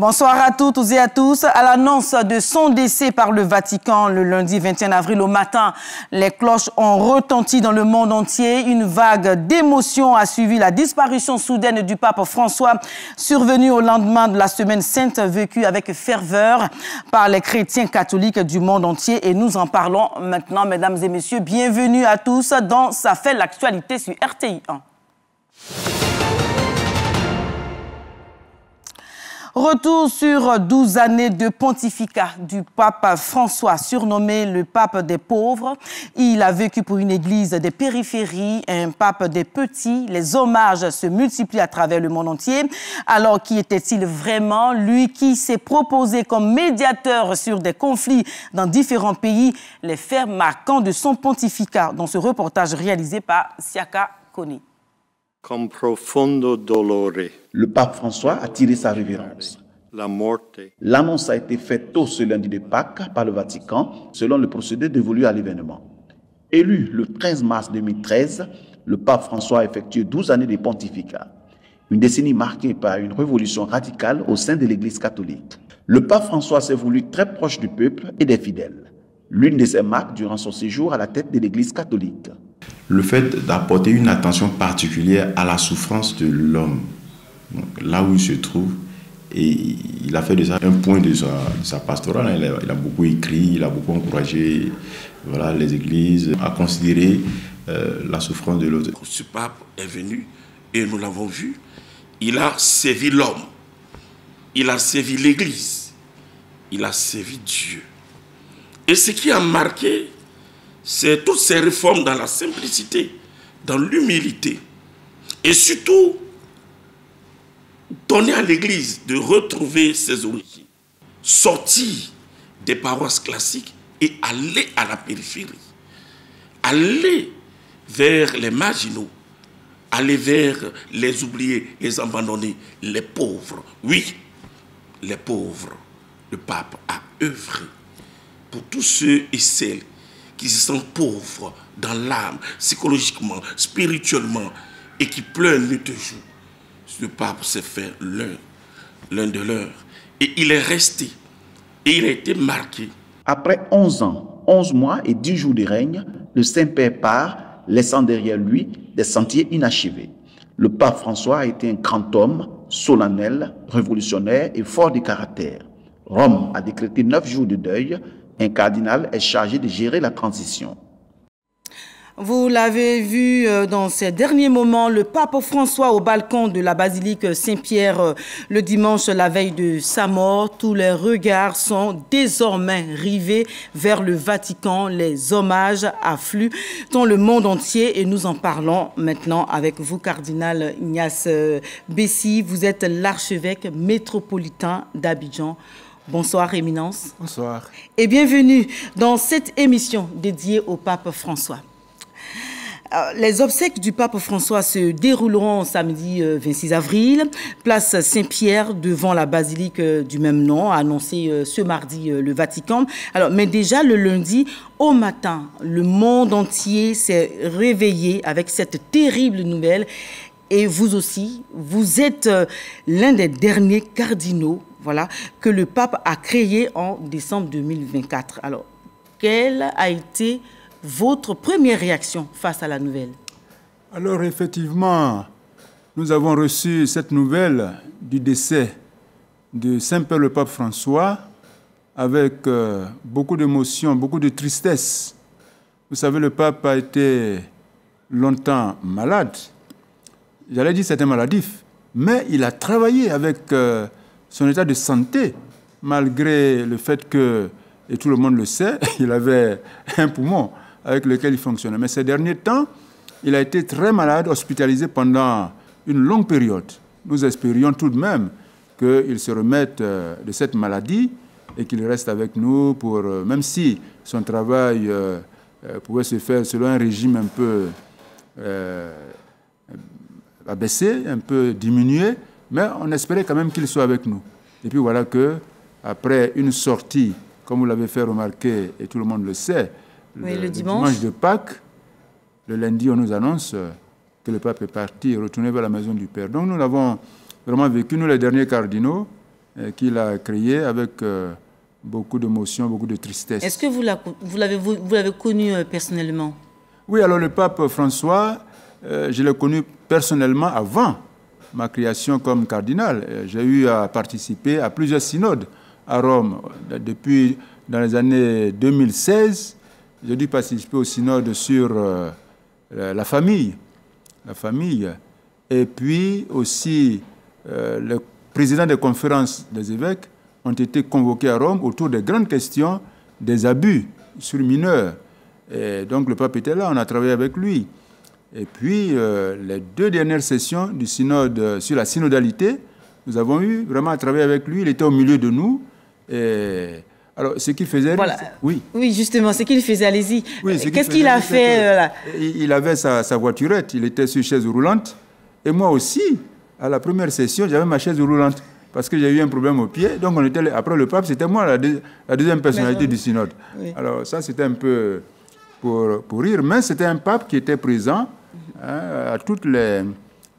Bonsoir à toutes et à tous. À l'annonce de son décès par le Vatican le lundi 21 avril au matin, les cloches ont retenti dans le monde entier. Une vague d'émotions a suivi la disparition soudaine du pape François, survenue au lendemain de la Semaine Sainte, vécue avec ferveur par les chrétiens catholiques du monde entier. Et nous en parlons maintenant, mesdames et messieurs. Bienvenue à tous dans Ça fait l'actualité sur RTI 1. Retour sur 12 années de pontificat du pape François, surnommé le pape des pauvres. Il a vécu pour une église des périphéries, un pape des petits. Les hommages se multiplient à travers le monde entier. Alors, qui était-il vraiment? Lui qui s'est proposé comme médiateur sur des conflits dans différents pays, les faits marquants de son pontificat, dans ce reportage réalisé par Siaka Koni. Con profondo dolore. Le pape François a tiré sa révérence. L'annonce a été faite tôt ce lundi de Pâques par le Vatican, selon le procédé dévolu à l'événement. Élu le 13 mars 2013, le pape François a effectué 12 années de pontificat. Une décennie marquée par une révolution radicale au sein de l'Église catholique. Le pape François s'est voulu très proche du peuple et des fidèles. L'une de ses marques durant son séjour à la tête de l'Église catholique. Le fait d'apporter une attention particulière à la souffrance de l'homme, là où il se trouve, et il a fait de ça un point de sa pastorale. Il a beaucoup écrit, il a beaucoup encouragé les églises à considérer la souffrance de l'autre. Ce pape est venu et nous l'avons vu, il a servi l'homme, il a servi l'Église, il a servi Dieu. Et ce qui a marqué, c'est toutes ces réformes dans la simplicité, dans l'humilité. Et surtout, donner à l'Église de retrouver ses origines. Sortir des paroisses classiques et aller à la périphérie. Aller vers les marginaux. Aller vers les oubliés, les abandonnés, les pauvres. Oui, les pauvres. Le pape a œuvré pour tous ceux et celles qui se sentent pauvres dans l'âme, psychologiquement, spirituellement, et qui pleurent nuit et jour. Le pape s'est fait l'un de leurs. Et il est resté, et il a été marqué. Après 11 ans, 11 mois et 10 jours de règne, le Saint-Père part, laissant derrière lui des sentiers inachevés. Le pape François a été un grand homme, solennel, révolutionnaire et fort de caractère. Rome a décrété 9 jours de deuil. Un cardinal est chargé de gérer la transition. Vous l'avez vu dans ces derniers moments, le pape François au balcon de la basilique Saint-Pierre le dimanche, la veille de sa mort. Tous les regards sont désormais rivés vers le Vatican. Les hommages affluent dans le monde entier et nous en parlons maintenant avec vous, cardinal Ignace Bessi. Vous êtes l'archevêque métropolitain d'Abidjan. Bonsoir, Éminence. Bonsoir. Et bienvenue dans cette émission dédiée au pape François. Les obsèques du pape François se dérouleront samedi 26 avril, place Saint-Pierre devant la basilique du même nom, a annoncé ce mardi le Vatican. Alors, mais déjà le lundi au matin, le monde entier s'est réveillé avec cette terrible nouvelle. Et vous aussi, vous êtes l'un des derniers cardinaux que le pape a créé en décembre 2024. Alors, quelle a été votre première réaction face à la nouvelle? Alors, effectivement, nous avons reçu cette nouvelle du décès de Saint-Père le pape François avec beaucoup d'émotion, beaucoup de tristesse. Vous savez, le pape a été longtemps malade. J'allais dire que c'était maladif, mais il a travaillé avec son état de santé, malgré le fait que, et tout le monde le sait, il avait un poumon avec lequel il fonctionnait. Mais ces derniers temps, il a été très malade, hospitalisé pendant une longue période. Nous espérions tout de même qu'il se remette de cette maladie et qu'il reste avec nous pour, même si son travail pouvait se faire selon un régime un peu abaissé, un peu diminué, mais on espérait quand même qu'il soit avec nous. Et puis voilà que, après une sortie, comme vous l'avez fait remarquer, et tout le monde le sait, le dimanche de Pâques, le lundi, on nous annonce que le pape est parti et retourné vers la maison du Père. Donc nous l'avons vraiment vécu, nous les derniers cardinaux, qu'il a créé avec beaucoup d'émotion, beaucoup de tristesse. Est-ce que vous l'avez connu personnellement? Oui, alors le pape François, je l'ai connu personnellement avant ma création comme cardinal. J'ai eu à participer à plusieurs synodes à Rome. Depuis dans les années 2016, j'ai dû participer au synode sur la famille. Et puis aussi, les présidents des conférences des évêques ont été convoqués à Rome autour des grandes questions des abus sur mineurs. Et donc le pape était là, on a travaillé avec lui. Et puis, les 2 dernières sessions du synode sur la synodalité, nous avons eu vraiment à travailler avec lui. Il était au milieu de nous. Et alors, ce qu'il faisait... Voilà. Oui, justement, ce qu'il faisait, allez-y. Oui, qu'est-ce qu'il a fait Il avait sa voiturette, il était sur chaise roulante. Et moi aussi, à la première session, j'avais ma chaise roulante parce que j'ai eu un problème au pied. Donc, on était, après le pape, c'était moi, la deuxième personnalité du synode. Oui. Alors, ça, c'était un peu pour rire. Mais c'était un pape qui était présent à toutes les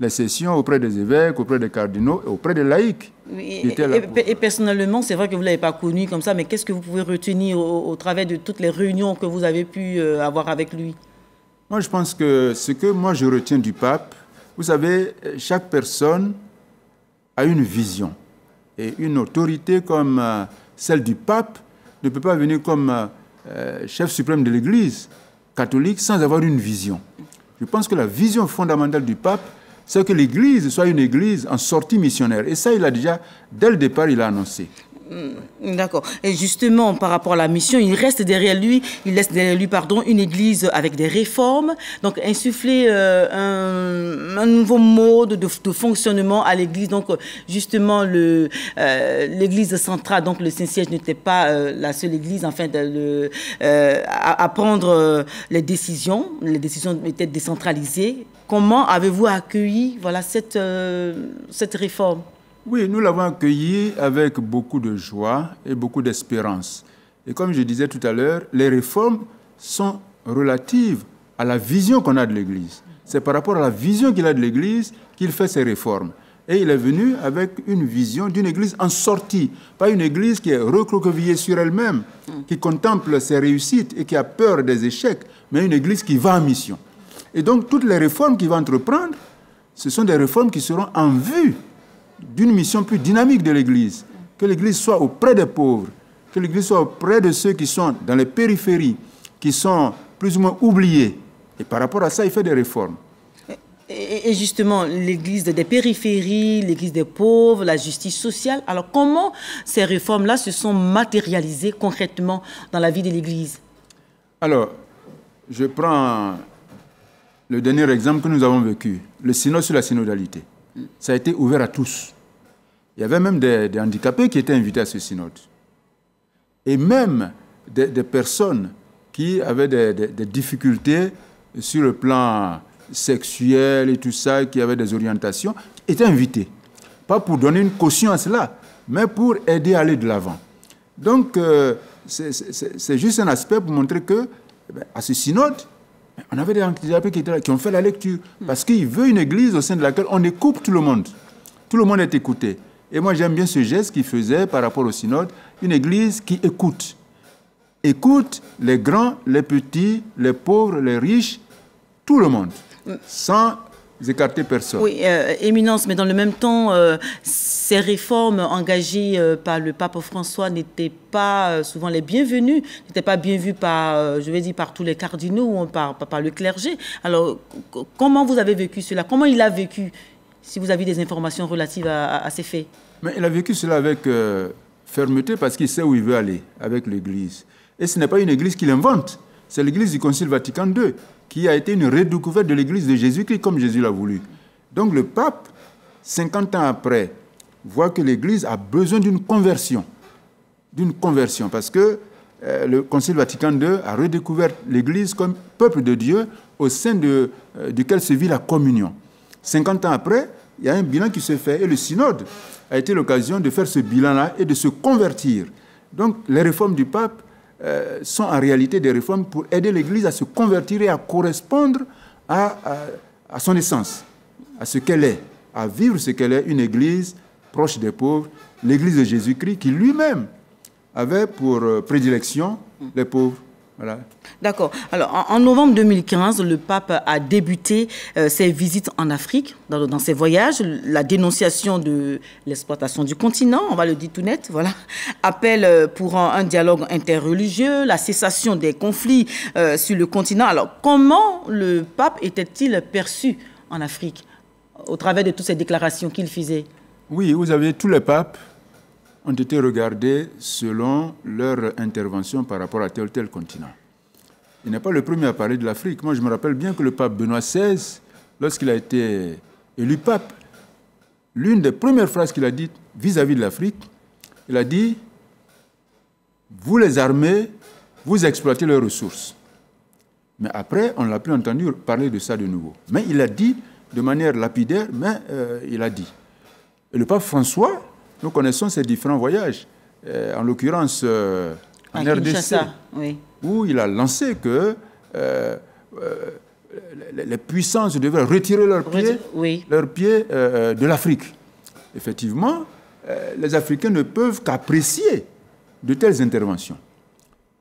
sessions auprès des évêques, auprès des cardinaux et auprès des laïcs. Et personnellement, c'est vrai que vous ne l'avez pas connu comme ça, mais qu'est-ce que vous pouvez retenir au travers de toutes les réunions que vous avez pu avoir avec lui? Moi, je pense que ce que moi je retiens du pape, vous savez, chaque personne a une vision. Et une autorité comme celle du pape ne peut pas venir comme chef suprême de l'Église catholique sans avoir une vision. Je pense que la vision fondamentale du pape, c'est que l'Église soit une Église en sortie missionnaire. Et ça, il a déjà, dès le départ, il a annoncé. D'accord. Et justement, par rapport à la mission, il laisse derrière lui, une église avec des réformes, donc insuffler un nouveau mode de fonctionnement à l'église. Donc, justement, l'église centrale, donc le Saint-Siège n'était pas la seule église, enfin, à prendre les décisions. Les décisions étaient décentralisées. Comment avez-vous accueilli, voilà, cette réforme? Oui, nous l'avons accueilli avec beaucoup de joie et beaucoup d'espérance. Et comme je disais tout à l'heure, les réformes sont relatives à la vision qu'on a de l'Église. C'est par rapport à la vision qu'il a de l'Église qu'il fait ces réformes. Et il est venu avec une vision d'une Église en sortie, pas une Église qui est recroquevillée sur elle-même, qui contemple ses réussites et qui a peur des échecs, mais une Église qui va en mission. Et donc, toutes les réformes qu'il va entreprendre, ce sont des réformes qui seront en vue d'une mission plus dynamique de l'Église, que l'Église soit auprès des pauvres, que l'Église soit auprès de ceux qui sont dans les périphéries, qui sont plus ou moins oubliés. Et par rapport à ça, il fait des réformes. Et justement, l'Église des périphéries, l'Église des pauvres, la justice sociale. Alors, comment ces réformes-là se sont matérialisées concrètement dans la vie de l'Église? Alors, je prends le dernier exemple que nous avons vécu, le synode sur la synodalité. Ça a été ouvert à tous. Il y avait même des handicapés qui étaient invités à ce synode. Et même des personnes qui avaient des difficultés sur le plan sexuel et tout ça, qui avaient des orientations, étaient invités. Pas pour donner une caution à cela, mais pour aider à aller de l'avant. Donc, c'est juste un aspect pour montrer que, à ce synode, on avait des handicapés qui étaient là, qui ont fait la lecture. Parce qu'il veut une église au sein de laquelle on écoute tout le monde. Tout le monde est écouté. Et moi, j'aime bien ce geste qu'il faisait par rapport au synode. Une église qui écoute. Écoute les grands, les petits, les pauvres, les riches, tout le monde. Sans écarter personne. Oui, Éminence, mais dans le même temps, ces réformes engagées par le pape François n'étaient pas souvent les bienvenues, n'étaient pas bien vues par, je vais dire, par tous les cardinaux ou par le clergé. Alors, comment vous avez vécu cela? Comment il a vécu, si vous avez des informations relatives à ces faits? Mais il a vécu cela avec fermeté parce qu'il sait où il veut aller avec l'Église. Et ce n'est pas une Église qu'il invente, c'est l'Église du Concile Vatican II, qui a été une redécouverte de l'Église de Jésus-Christ comme Jésus l'a voulu. Donc le pape, 50 ans après, voit que l'Église a besoin d'une conversion. D'une conversion, parce que le Concile Vatican II a redécouvert l'Église comme peuple de Dieu au sein duquel se vit la communion. 50 ans après, il y a un bilan qui se fait et le synode a été l'occasion de faire ce bilan-là et de se convertir. Donc les réformes du pape sont en réalité des réformes pour aider l'Église à se convertir et à correspondre à son essence, à ce qu'elle est, à vivre ce qu'elle est, une Église proche des pauvres, l'Église de Jésus-Christ, qui lui-même avait pour prédilection les pauvres. Voilà. D'accord. Alors, en novembre 2015, le pape a débuté ses visites en Afrique, dans ses voyages. La dénonciation de l'exploitation du continent, on va le dire tout net, voilà. Appel pour un dialogue interreligieux, la cessation des conflits sur le continent. Alors, comment le pape était-il perçu en Afrique, au travers de toutes ces déclarations qu'il faisait? Oui, vous avez tous les papes ont été regardés selon leur intervention par rapport à tel ou tel continent. Il n'est pas le premier à parler de l'Afrique. Moi, je me rappelle bien que le pape Benoît XVI, lorsqu'il a été élu pape, l'une des premières phrases qu'il a dites vis-à-vis de l'Afrique, il a dit « Vous les armez, vous exploitez leurs ressources ». Mais après, on ne l'a plus entendu parler de ça de nouveau. Mais il a dit de manière lapidaire, mais il a dit. Et le pape François, nous connaissons ses différents voyages, en l'occurrence en RDC, oui, où il a lancé que les puissances devaient retirer leurs pieds de l'Afrique. Effectivement, les Africains ne peuvent qu'apprécier de telles interventions.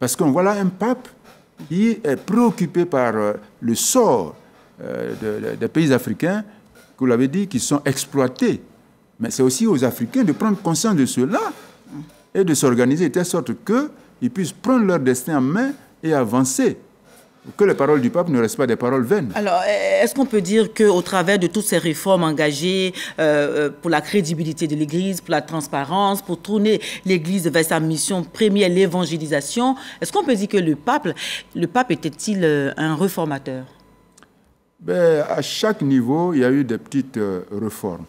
Parce qu'on voit là un pape qui est préoccupé par le sort des pays africains, vous l'avez dit, qui sont exploités. Mais c'est aussi aux Africains de prendre conscience de cela et de s'organiser de telle sorte qu'ils puissent prendre leur destin en main et avancer. Que les paroles du pape ne restent pas des paroles vaines. Alors, est-ce qu'on peut dire qu'au travers de toutes ces réformes engagées pour la crédibilité de l'Église, pour la transparence, pour tourner l'Église vers sa mission première, l'évangélisation, est-ce qu'on peut dire que le pape était-il un réformateur? Ben, à chaque niveau, il y a eu des petites réformes.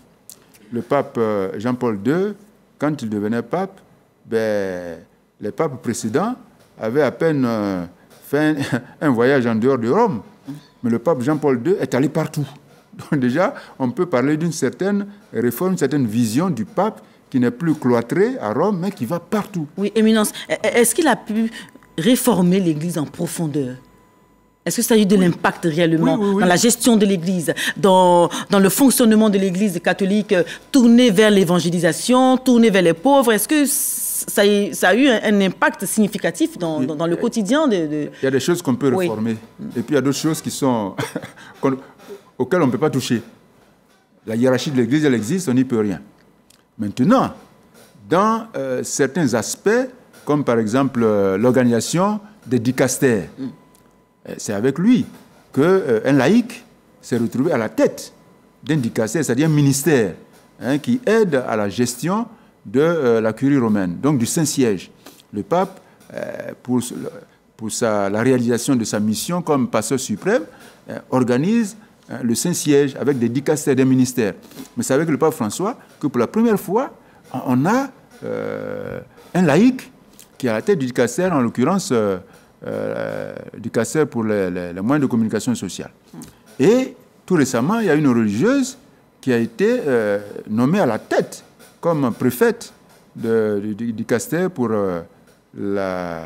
Le pape Jean-Paul II, quand il devenait pape, ben, les papes précédents avaient à peine fait un voyage en dehors de Rome. Mais le pape Jean-Paul II est allé partout. Donc déjà, on peut parler d'une certaine réforme, une certaine vision du pape qui n'est plus cloîtré à Rome, mais qui va partout. Oui, Éminence, est-ce qu'il a pu réformer l'Église en profondeur? Est-ce que ça a eu de l'impact réellement dans la gestion de l'Église, dans le fonctionnement de l'Église catholique, tournée vers l'évangélisation, tournée vers les pauvres? Est-ce que ça a eu un impact significatif dans le quotidien de... Il y a des choses qu'on peut réformer. Et puis il y a d'autres choses qui sont auxquelles on ne peut pas toucher. La hiérarchie de l'Église, elle existe, on n'y peut rien. Maintenant, dans certains aspects, comme par exemple l'organisation des dicastères, c'est avec lui qu'un laïc s'est retrouvé à la tête d'un dicastère, c'est-à-dire un ministère qui aide à la gestion de la curie romaine, donc du Saint-Siège. Le pape, pour la réalisation de sa mission comme pasteur suprême, organise le Saint-Siège avec des dicastères, des ministères. Mais c'est avec le pape François que pour la première fois, on a un laïc qui est à la tête du dicastère, en l'occurrence dicastère pour les moyens de communication sociale. Et tout récemment, il y a une religieuse qui a été nommée à la tête comme préfète du dicastère pour cela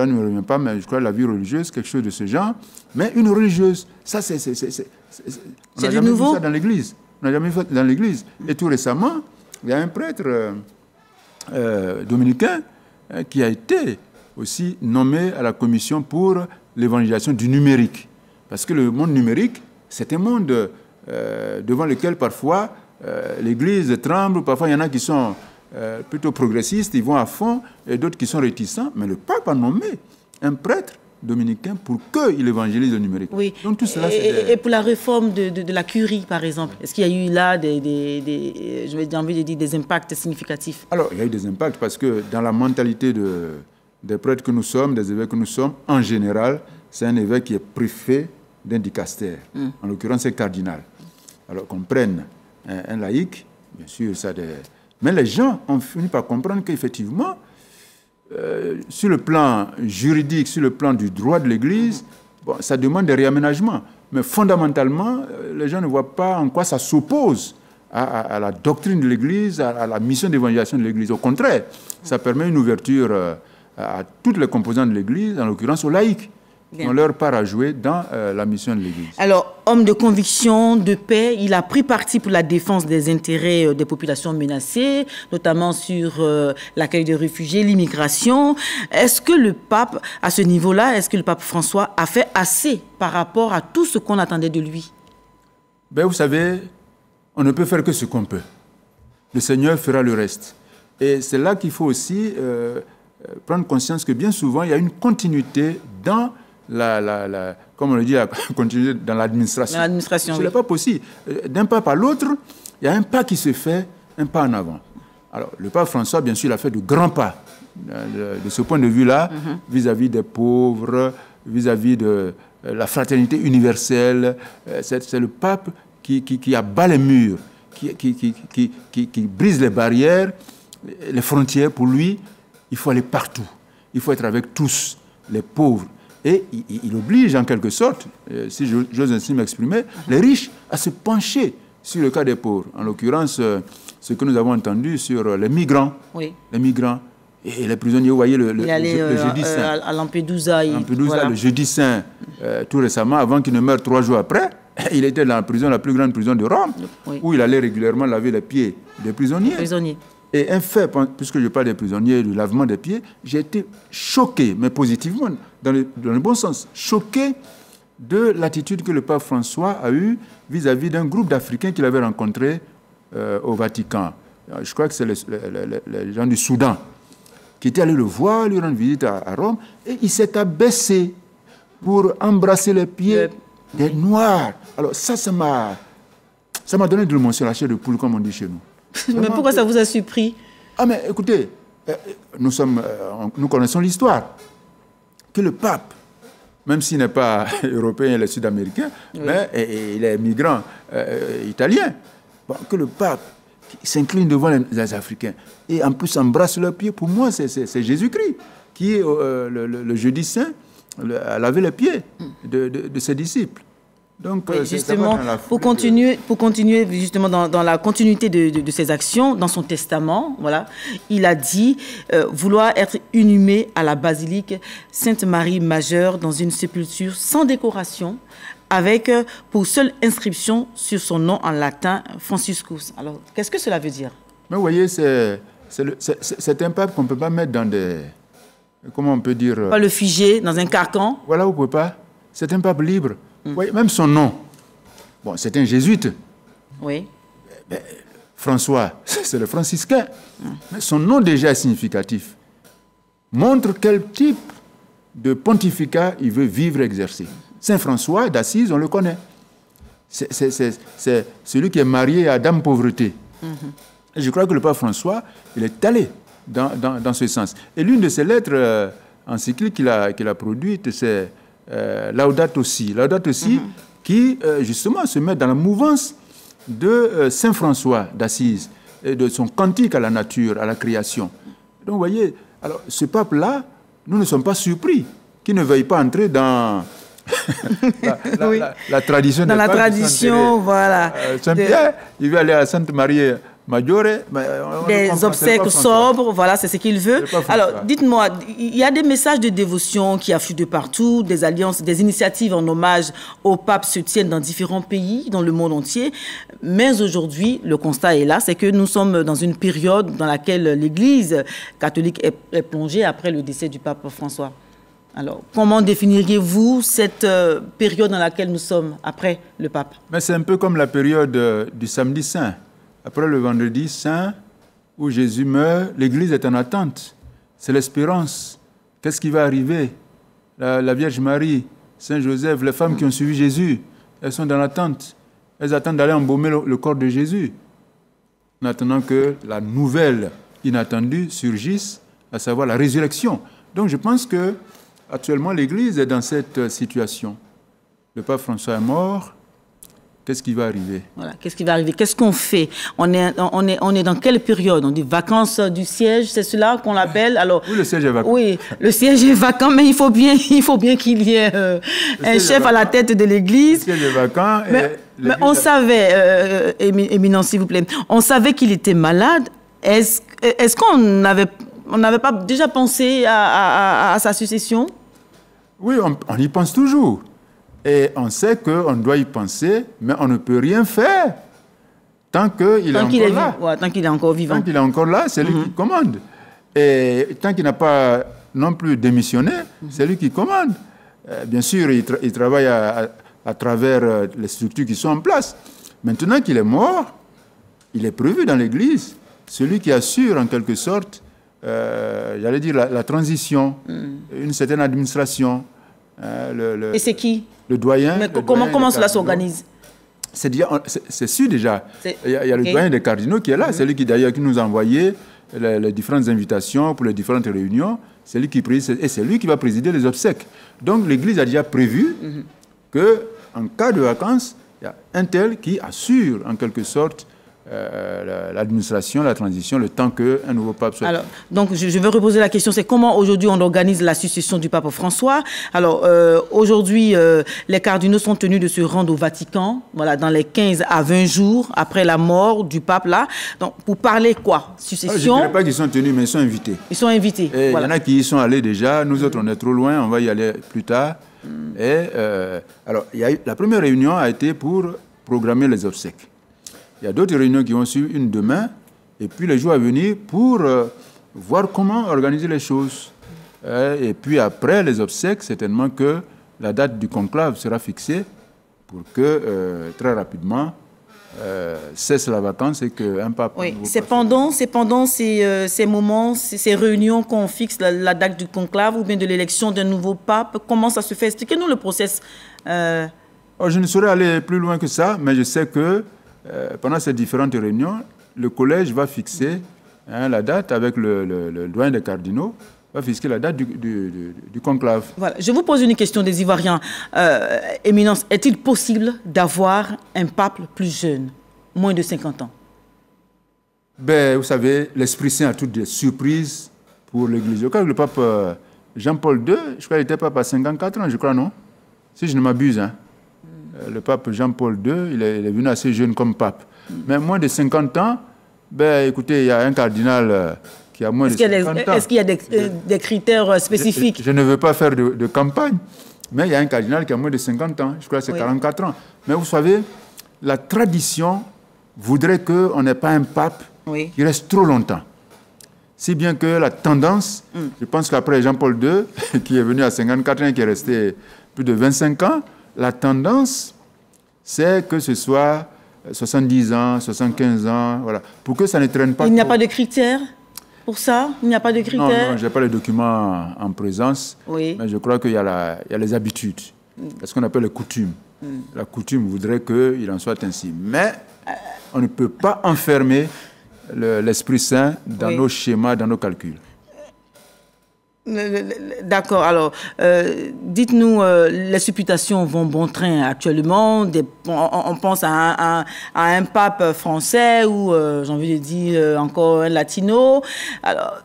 ne me revient pas, mais je crois la vie religieuse, quelque chose de ce genre. Mais une religieuse, ça c'est on n'a jamais vu ça dans l'Église. On n'a jamais vu ça dans l'Église. Et tout récemment, il y a un prêtre dominicain qui a été aussi nommé à la commission pour l'évangélisation du numérique. Parce que le monde numérique, c'est un monde devant lequel parfois l'Église tremble, parfois il y en a qui sont plutôt progressistes, ils vont à fond, et d'autres qui sont réticents. Mais le pape a nommé un prêtre dominicain pour qu'il évangélise le numérique. Oui. Donc tout cela, et pour la réforme de la curie, par exemple, est-ce qu'il y a eu là j'ai envie de dire des impacts significatifs? Alors, il y a eu des impacts parce que dans la mentalité des prêtres que nous sommes, des évêques que nous sommes, en général, c'est un évêque qui est préfet d'un dicastère. En l'occurrence, c'est cardinal. Alors qu'on prenne un laïc, bien sûr, ça... Mais les gens ont fini par comprendre qu'effectivement, sur le plan juridique, sur le plan du droit de l'Église, bon, ça demande des réaménagements. Mais fondamentalement, les gens ne voient pas en quoi ça s'oppose à la doctrine de l'Église, à la mission d'évangélisation de l'Église. Au contraire, ça permet une ouverture à toutes les composantes de l'Église, en l'occurrence aux laïcs. ont leur part à jouer dans la mission de l'Église. Alors, homme de conviction, de paix, il a pris parti pour la défense des intérêts des populations menacées, notamment sur l'accueil des réfugiés, l'immigration. Est-ce que le pape, à ce niveau-là, est-ce que le pape François a fait assez par rapport à tout ce qu'on attendait de lui? Ben, vous savez, on ne peut faire que ce qu'on peut. Le Seigneur fera le reste. Et c'est là qu'il faut aussi prendre conscience que bien souvent, il y a une continuité dans comme on le dit, la continuité dans l'administration. Dans l'administration, Ce n'est pas possible. D'un pape à l'autre, il y a un pas qui se fait, un pas en avant. Alors, le pape François, bien sûr, il a fait de grands pas de ce point de vue-là, vis-à-vis des pauvres, vis-à-vis de la fraternité universelle. C'est le pape qui abat les murs, qui brise les barrières, les frontières. Pour lui, il faut aller partout. Il faut être avec tous, les pauvres. Et il oblige, en quelque sorte, si j'ose ainsi m'exprimer, les riches à se pencher sur le cas des pauvres. En l'occurrence, ce que nous avons entendu sur les migrants. Oui. Les migrants et les prisonniers. Vous voyez, le jeudi saint. À Lampedusa. Le jeudi saint, tout récemment, avant qu'il ne meure 3 jours après, il était dans la prison, la plus grande prison de Rome, où il allait régulièrement laver les pieds des prisonniers. Et un fait, puisque je parle des prisonniers, du lavement des pieds, j'ai été choqué, mais positivement, dans le bon sens, choqué de l'attitude que le pape François a eue vis-à-vis d'un groupe d'Africains qu'il avait rencontré au Vatican. Je crois que c'est les gens du Soudan qui étaient allés le voir, lui rendre visite à Rome, et il s'est abaissé pour embrasser les pieds des Noirs. Alors ça m'a donné de l'émotion, la chair de poule, comme on dit chez nous. Mais pourquoi ça vous a surpris? Ah mais écoutez, nous connaissons l'histoire. Que le pape, même s'il n'est pas européen, il est sud-américain, mais il est migrant italien, que le pape s'incline devant les Africains et en plus embrasse leurs pieds, pour moi c'est Jésus-Christ qui, le jeudi saint, a lavé les pieds de ses disciples. Donc, justement, pour continuer justement dans la continuité de ses actions, dans son testament, voilà, il a dit vouloir être inhumé à la basilique Sainte-Marie Majeure dans une sépulture sans décoration, avec pour seule inscription sur son nom en latin Franciscus. Alors, qu'est-ce que cela veut dire? Mais vous voyez, c'est un pape qu'on ne peut pas mettre dans des... Comment on peut dire? Pas le figer dans un carcan. Voilà, vous ne pouvez pas. C'est un pape libre. Oui, même son nom. Bon, c'est un jésuite. Oui. François, c'est le franciscain. Mais son nom déjà est significatif. Montre quel type de pontificat il veut vivre et exercer. Saint François d'Assise, on le connaît. C'est celui qui est marié à Dame Pauvreté. Et je crois que le pape François, il est allé dans ce sens. Et l'une de ses lettres encycliques qu'il a produites, c'est Laudato Si, qui justement se met dans la mouvance de Saint François d'Assise et de son cantique à la nature, à la création. Donc vous voyez, alors ce pape-là, nous ne sommes pas surpris qu'il ne veuille pas entrer dans la tradition. Dans la tradition, voilà. Saint-Pierre, il veut aller à Sainte-Marie Maggiore. Des obsèques sobres, voilà, c'est ce qu'il veut. Alors, dites-moi, il y a des messages de dévotion qui affluent de partout, des alliances, des initiatives en hommage au pape se tiennent dans différents pays, dans le monde entier. Mais aujourd'hui, le constat est là, c'est que nous sommes dans une période dans laquelle l'Église catholique est plongée après le décès du pape François. Alors, comment définiriez-vous cette période dans laquelle nous sommes après le pape? Mais c'est un peu comme la période du samedi saint. Après le vendredi saint, où Jésus meurt, l'Église est en attente. C'est l'espérance. Qu'est-ce qui va arriver? La Vierge Marie, Saint Joseph, les femmes qui ont suivi Jésus, elles sont dans l'attente. Elles attendent d'aller embaumer le corps de Jésus, en attendant que la nouvelle inattendue surgisse, à savoir la résurrection. Donc je pense que actuellement l'Église est dans cette situation. Le pape François est mort. Qu'est-ce qui va arriver? Voilà, qu'est-ce qui va arriver? Qu'est-ce qu'on fait? On est dans quelle période? On dit vacances du siège, c'est cela qu'on l'appelle? Alors, oui, le siège est vacant. Oui, le siège est vacant, mais il faut bien qu'il y ait un chef à la tête de l'Église. Le siège est vacant. Mais on savait, éminent, s'il vous plaît, on savait qu'il était malade. Est-ce qu'on n'avait pas déjà pensé à sa succession? Oui, on y pense toujours. Et on sait qu'on doit y penser, mais on ne peut rien faire tant qu'il est encore là. Ouais, tant qu'il est encore vivant. Tant qu'il est encore là, c'est lui qui commande. Et tant qu'il n'a pas non plus démissionné, c'est lui qui commande. Bien sûr, il travaille à travers les structures qui sont en place. Maintenant qu'il est mort, il est prévu dans l'Église, celui qui assure en quelque sorte, j'allais dire, la transition, une certaine administration. Et c'est qui? Le doyen. Mais comment cela s'organise? C'est sûr déjà. Il y a le doyen des cardinaux qui est là, c'est lui qui d'ailleurs qui nous a envoyé les différentes invitations pour les différentes réunions. C'est lui qui préside et c'est lui qui va présider les obsèques. Donc l'Église a déjà prévu qu'en cas de vacances, il y a un tel qui assure en quelque sorte l'administration, la transition, le temps qu'un nouveau pape soit... Alors, donc, je vais reposer la question, c'est comment aujourd'hui on organise la succession du pape François. Alors, aujourd'hui, les cardinaux sont tenus de se rendre au Vatican, voilà, dans les 15 à 20 jours après la mort du pape, là. Donc, pour parler quoi? Succession? Je ne dirais pas qu'ils sont tenus, mais ils sont invités. Ils sont invités, et voilà. Il y en a qui y sont allés déjà, nous autres, on est trop loin, on va y aller plus tard. Et, alors, la première réunion a été pour programmer les obsèques. Il y a d'autres réunions qui vont suivre, une demain, et puis les jours à venir pour voir comment organiser les choses. Et puis après les obsèques, certainement que la date du conclave sera fixée pour que très rapidement cesse la vacance et qu'un pape... Oui, c'est pendant ces moments, ces réunions qu'on fixe la date du conclave ou bien de l'élection d'un nouveau pape. Comment ça se fait? Expliquez-nous le process. Je ne saurais aller plus loin que ça, mais je sais que pendant ces différentes réunions, le collège va fixer la date avec le doyen des cardinaux, va fixer la date du conclave. Voilà. Je vous pose une question des Ivoiriens. Éminence, est-il possible d'avoir un pape plus jeune, moins de 50 ans? Ben, vous savez, l'Esprit Saint a toutes des surprises pour l'Église. Je crois que le pape Jean-Paul II, je crois qu'il était pape à 54 ans, je crois, non? Si je ne m'abuse, hein. Le pape Jean-Paul II, il est venu assez jeune comme pape. Mais moins de 50 ans, ben, écoutez, il y a un cardinal qui a moins de 50 ans. Est-ce qu'il y a des critères spécifiques? Je ne veux pas faire de campagne, mais il y a un cardinal qui a moins de 50 ans. Je crois que c'est 44 ans. Mais vous savez, la tradition voudrait qu'on n'ait pas un pape qui reste trop longtemps. Si bien que la tendance, je pense qu'après Jean-Paul II, qui est venu à 54 ans et qui est resté plus de 25 ans, la tendance, c'est que ce soit 70 ans, 75 ans, voilà, pour que ça ne traîne pas. Il n'y a pas de critères pour ça? Il n'y a pas de critères? Non, je n'ai pas les documents en présence, mais je crois qu'il y a les habitudes, ce qu'on appelle les coutumes. La coutume voudrait qu'il en soit ainsi. Mais on ne peut pas enfermer l'Esprit Saint dans nos schémas, dans nos calculs. D'accord. Alors, dites-nous, les supputations vont bon train actuellement. On pense à un pape français ou, j'ai envie de dire, encore un latino. Alors,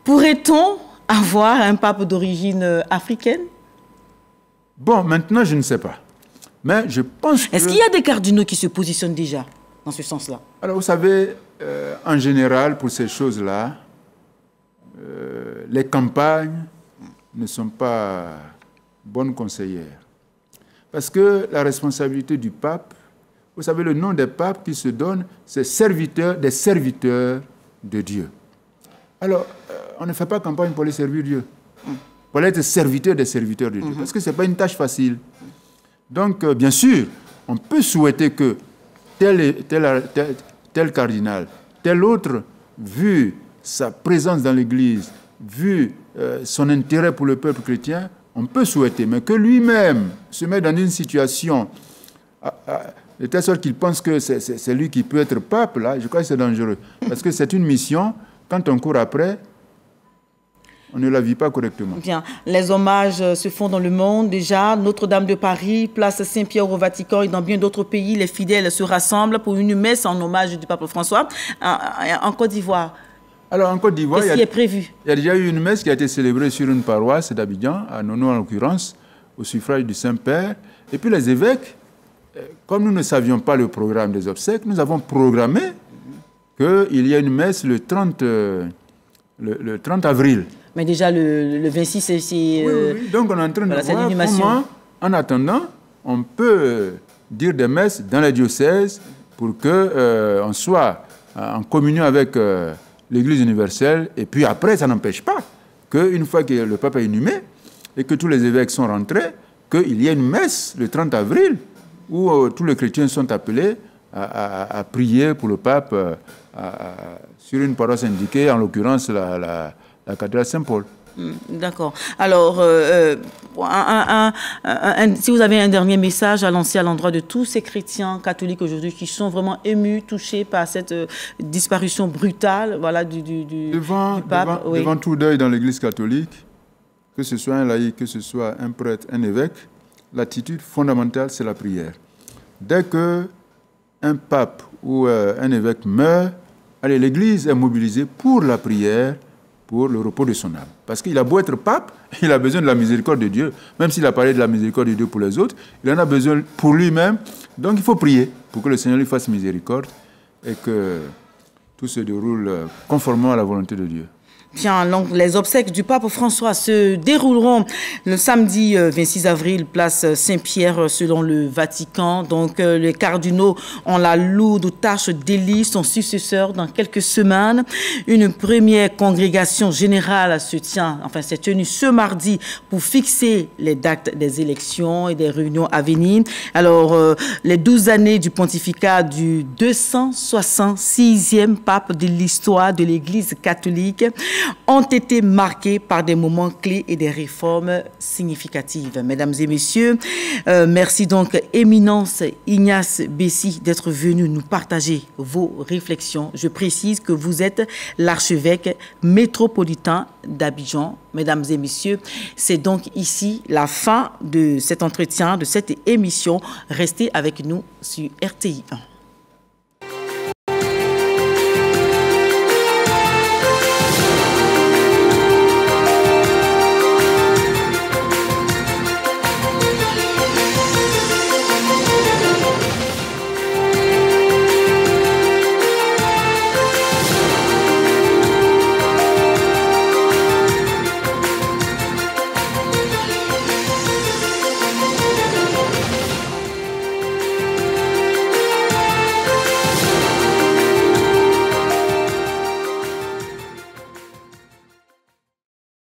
pourrait-on avoir un pape d'origine africaine? Bon, maintenant, je ne sais pas. Mais je pense que... Est-ce qu'il y a des cardinaux qui se positionnent déjà dans ce sens-là? Alors, vous savez, en général, pour ces choses-là, les campagnes ne sont pas bonnes conseillères. Parce que la responsabilité du pape, vous savez, le nom des papes qui se donne, c'est des serviteurs de Dieu. Alors, on ne fait pas campagne pour aller servir Dieu. Pour aller être serviteur des serviteurs de Dieu. Parce que ce n'est pas une tâche facile. Donc, bien sûr, on peut souhaiter que tel cardinal, tel autre, vu sa présence dans l'Église, vu son intérêt pour le peuple chrétien, on peut souhaiter, mais que lui-même se met dans une situation de telle sorte qu'il pense que c'est lui qui peut être pape, là, je crois que c'est dangereux. Parce que c'est une mission, quand on court après, on ne la vit pas correctement. Bien. Les hommages se font dans le monde déjà. Notre-Dame de Paris, place Saint-Pierre au Vatican et dans bien d'autres pays, les fidèles se rassemblent pour une messe en hommage du pape François. En Côte d'Ivoire, alors, en Côte d'Ivoire, qu'est-ce qui est prévu? Il y a déjà eu une messe qui a été célébrée sur une paroisse d'Abidjan, à Nono en l'occurrence, au suffrage du Saint-Père. Et puis les évêques, comme nous ne savions pas le programme des obsèques, nous avons programmé qu'il y a une messe le 30 avril. Mais déjà, le 26, c'est... Oui. Donc, on est en train de voir comment, en attendant, on peut dire des messes dans les diocèses pour qu'on soit en communion avec l'Église universelle. Et puis après, ça n'empêche pas qu'une fois que le pape est inhumé et que tous les évêques sont rentrés, qu'il y ait une messe le 30 avril où tous les chrétiens sont appelés à prier pour le pape sur une paroisse indiquée, en l'occurrence la cathédrale Saint-Paul. D'accord. Alors, si vous avez un dernier message à lancer à l'endroit de tous ces chrétiens catholiques aujourd'hui qui sont vraiment émus, touchés par cette disparition brutale, voilà, du pape. Devant tout deuil dans l'Église catholique, que ce soit un laïc, que ce soit un prêtre, un évêque, l'attitude fondamentale, c'est la prière. Dès qu'un pape ou un évêque meurt, allez, l'Église est mobilisée pour la prière, pour le repos de son âme. Parce qu'il a beau être pape, il a besoin de la miséricorde de Dieu. Même s'il a parlé de la miséricorde de Dieu pour les autres, il en a besoin pour lui-même. Donc il faut prier pour que le Seigneur lui fasse miséricorde et que tout se déroule conformément à la volonté de Dieu. Bien, donc les obsèques du pape François se dérouleront le samedi 26 avril, place Saint-Pierre, selon le Vatican. Donc, les cardinaux ont la lourde tâche d'élire son successeur dans quelques semaines. Une première congrégation générale s'est tenue ce mardi pour fixer les dates des élections et des réunions à venir. Alors, les 12 années du pontificat du 266e pape de l'histoire de l'Église catholique ont été marqués par des moments clés et des réformes significatives. Mesdames et messieurs, merci donc, Éminence Ignace Bessy, d'être venu nous partager vos réflexions. Je précise que vous êtes l'archevêque métropolitain d'Abidjan. Mesdames et messieurs, c'est donc ici la fin de cet entretien, de cette émission. Restez avec nous sur RTI 1.